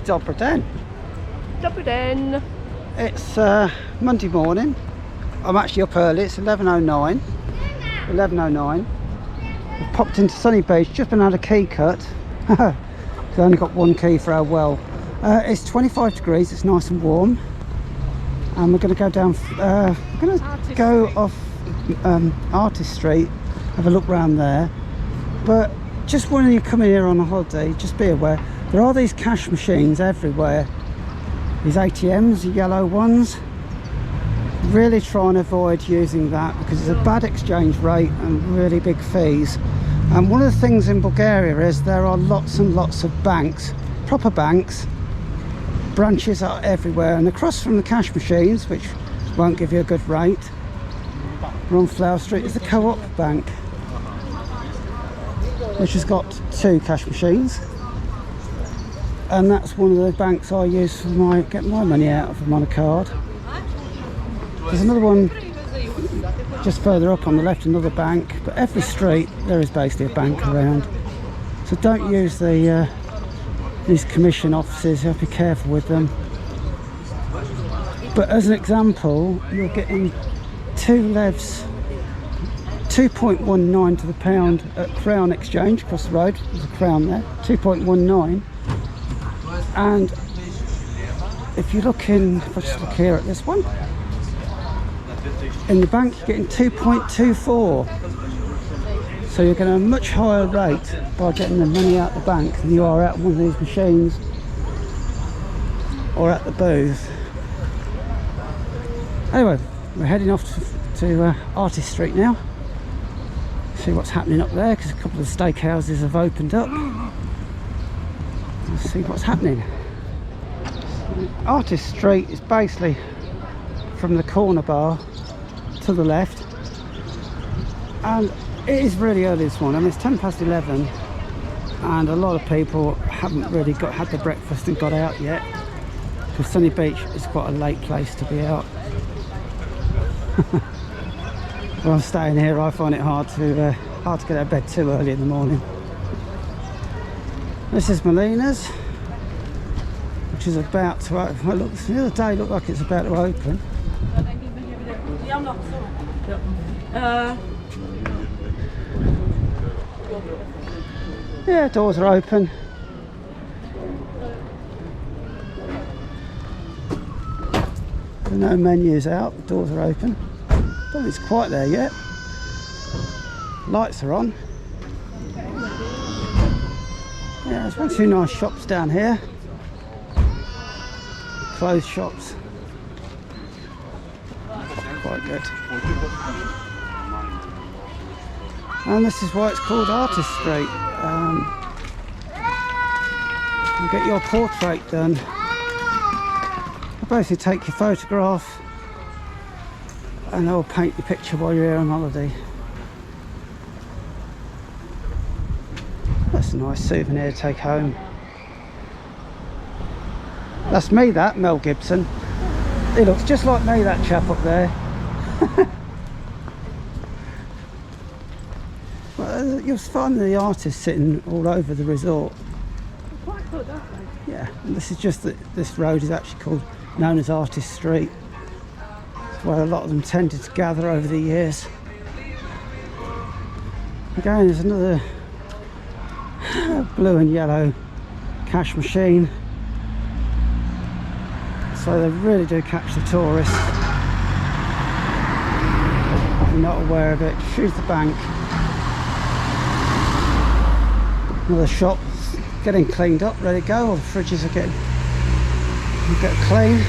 Dobry den. Dobry den. It's Monday morning. I'm actually up early. It's 11:09. 11:09. We've popped into Sunny Beach. Just been had a key cut. I only got one key for our well. It's 25 degrees. It's nice and warm. And we're going to go down. We're going to go off Artist Street. Have a look round there. But just when you come here on a holiday, just be aware there are these cash machines everywhere. These ATMs, the yellow ones. Really try and avoid using that because it's a bad exchange rate and really big fees. And one of the things in Bulgaria is there are lots and lots of banks, proper banks. Branches are everywhere, and across from the cash machines, which won't give you a good rate, we're on Flower Street, is the Co-op Bank, which has got 2 cash machines, and that's one of the banks I use for get my money out of them on a card. There's another one just further up on the left, another bank, but every street there is basically a bank around. So don't use these commission offices. You have to be careful with them. But as an example, you're getting 2 levs, 2.19 to the pound at Crown Exchange across the road. There's a Crown there, 2.19. And if you look in, if I just look here at this one, in the bank you're getting 2.24. So you're getting a much higher rate by getting the money out the bank than you are out one of these machines or at the booth. Anyway, we're heading off to Artist Street now. See what's happening up there, because a couple of the steakhouses have opened up. Let's see what's happening. Artist Street is basically from the corner bar to the left, and it is really early this morning. I mean, it's 11:10, and a lot of people haven't really had their breakfast and got out yet, because Sunny Beach is quite a late place to be out. When I'm staying here, I find it hard to get out of bed too early in the morning. This is Molina's, which is about to open. Well, the other day looked like it's about to open. Yeah, doors are open. There are no menus out, the doors are open. Don't think it's quite there yet. Lights are on. Yeah, there's 1 or 2 nice shops down here. Clothes shops. Quite good. And this is why it's called Artist Street. You get your portrait done. They'll basically take your photograph and they'll paint your picture while you're here on holiday. That's a nice souvenir to take home. That's me, that Mel Gibson. He looks just like me, that chap up there. Well, you'll find the artists sitting all over the resort. They're quite good, aren't they? Yeah, and this is just that this road is actually known as Artist Street. It's where a lot of them tended to gather over the years. Again, there's another blue and yellow cash machine. So they really do catch the tourists. If you're not aware of it, choose the bank. Another shop getting cleaned up, ready to go. All the fridges are getting clean.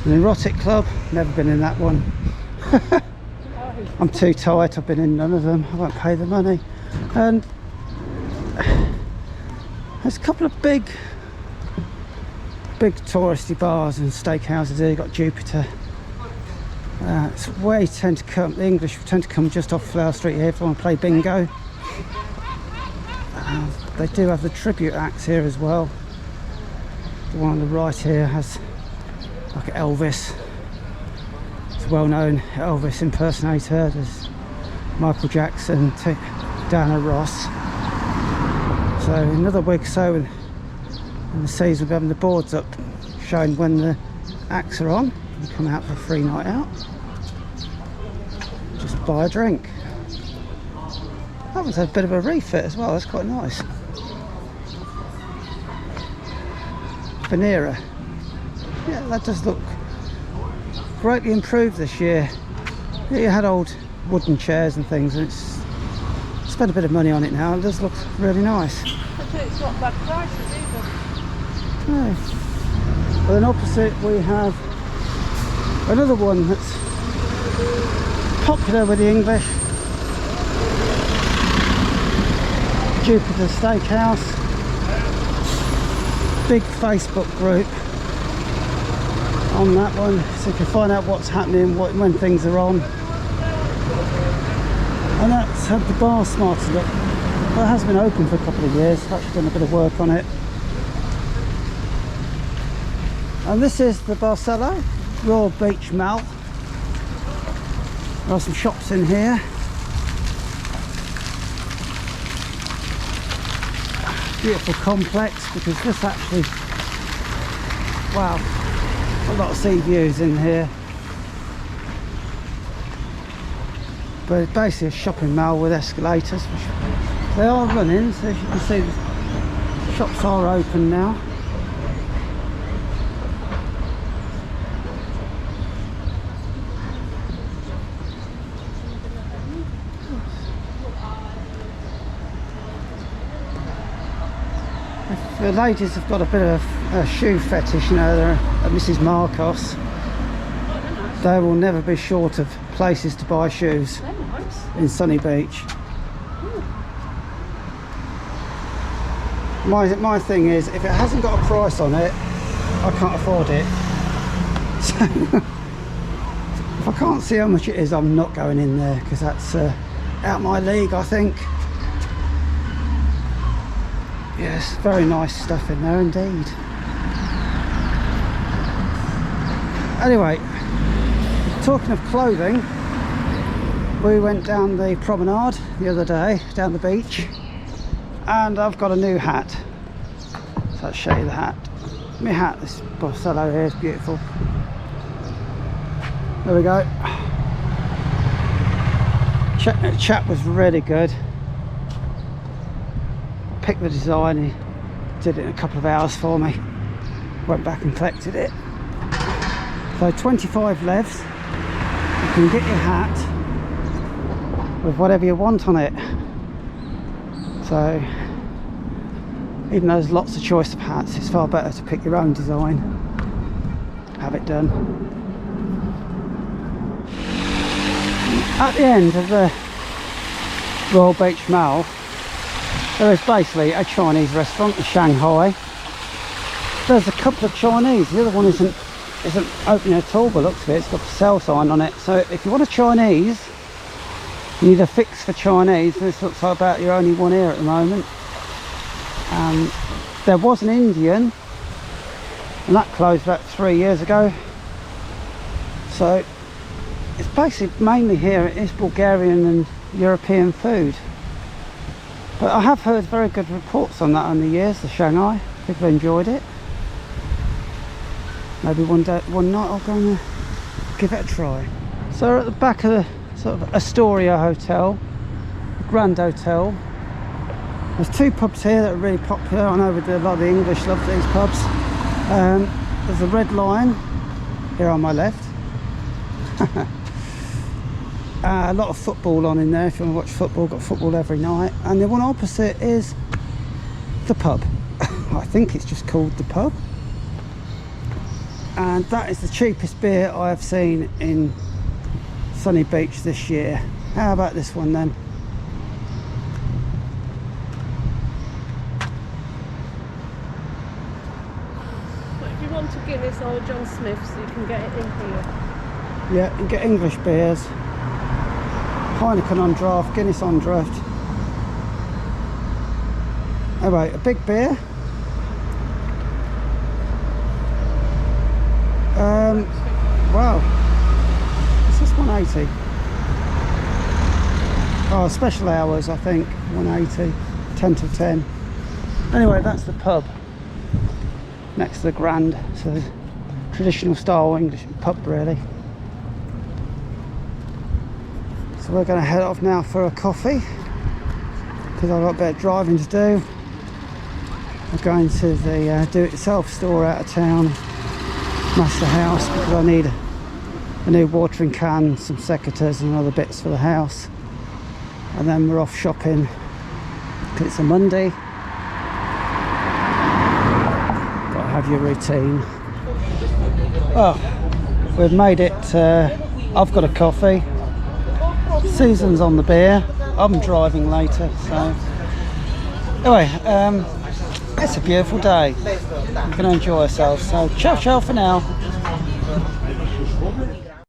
An erotic club, never been in that one. I'm too tight, I've been in none of them. I won't pay the money. And there's a couple of big touristy bars and steakhouses here. You've got Jupiter. It's where you tend to come. The English tend to come just off Flower Street here if they want to play bingo. They do have the tribute acts here as well. The one on the right here has like Elvis. It's a well-known Elvis impersonator. There's Michael Jackson, Diana Ross. So in another week or so, And the seas will be having the boards up showing when the acts are on. You come out for a free night out. Just buy a drink. That was a bit of a refit as well, that's quite nice. Venera. Yeah, that does look greatly improved this year. Yeah, you had old wooden chairs and things, and it's spent a bit of money on it now. It does look really nice. It's not bad prices either. No. But then opposite we have another one that's popular with the English. Jupiter Steakhouse. Big Facebook group on that one, so you can find out what's happening, when things are on. And that's had the bar smartened up. Well, it has been open for a couple of years. I've actually done a bit of work on it. And this is the Barcelo Royal Beach Mall. There are some shops in here. Beautiful complex, because this actually, wow, a lot of sea views in here. But it's basically a shopping mall with escalators. They are running, so as you can see, the shops are open now. The ladies have got a bit of a shoe fetish, you know, they're at Mrs. Marcos. They will never be short of places to buy shoes in Sunny Beach. My thing is, if it hasn't got a price on it, I can't afford it. So if I can't see how much it is, I'm not going in there, because that's out my league, I think. Yes, very nice stuff in there indeed. Anyway, talking of clothing, we went down the promenade the other day, down the beach, and I've got a new hat. So I'll show you the hat. My hat, this Barcelo here, is beautiful. There we go. Chap was really good. Picked the design, he did it in a couple of hours for me. Went back and collected it. So 25 levs, you can get your hat with whatever you want on it. So even though there's lots of choice of hats, it's far better to pick your own design, have it done. At the end of the Royal Beach Mall, there is basically a Chinese restaurant in Shanghai. There's a couple of Chinese, the other one isn't opening at all, but looks of it, it's got a sell sign on it. So if you want a Chinese, you need a fix for Chinese. This looks like about your only one here at the moment. There was an Indian, and that closed about 3 years ago. So it's basically mainly here, it is Bulgarian and European food. But I have heard very good reports on that over the years, the Shanghai. People enjoyed it. Maybe one night I'll go and give it a try. So we're at the back of the sort of Astoria Hotel, the Grand Hotel. There's two pubs here that are really popular. I know a lot of the English love these pubs. There's the Red Lion here on my left. A lot of football on in there if you want to watch football. Got football every night. And the one opposite is the pub. I think it's just called the pub. And that is the cheapest beer I have seen in Sunny Beach this year. How about this one then? But if you want a Guinness or John Smith's, you can get it in here. Yeah, you can get English beers. Heineken on draft, Guinness on draft. Anyway, a big beer. Wow, this is 180. Oh, special hours, I think, 180, 10 to 10. Anyway, that's the pub. next to the Grand. So traditional style English pub really. So we're going to head off now for a coffee because I've got a bit of driving to do. We're going to the do-it-yourself store out of town, Master House, because I need a new watering can, some secateurs and other bits for the house. And then we're off shopping because it's a Monday. Gotta have your routine. Well, we've made it. I've got a coffee. Susan's on the beer. I'm driving later, so anyway, it's a beautiful day. We're going to enjoy ourselves. So ciao ciao for now.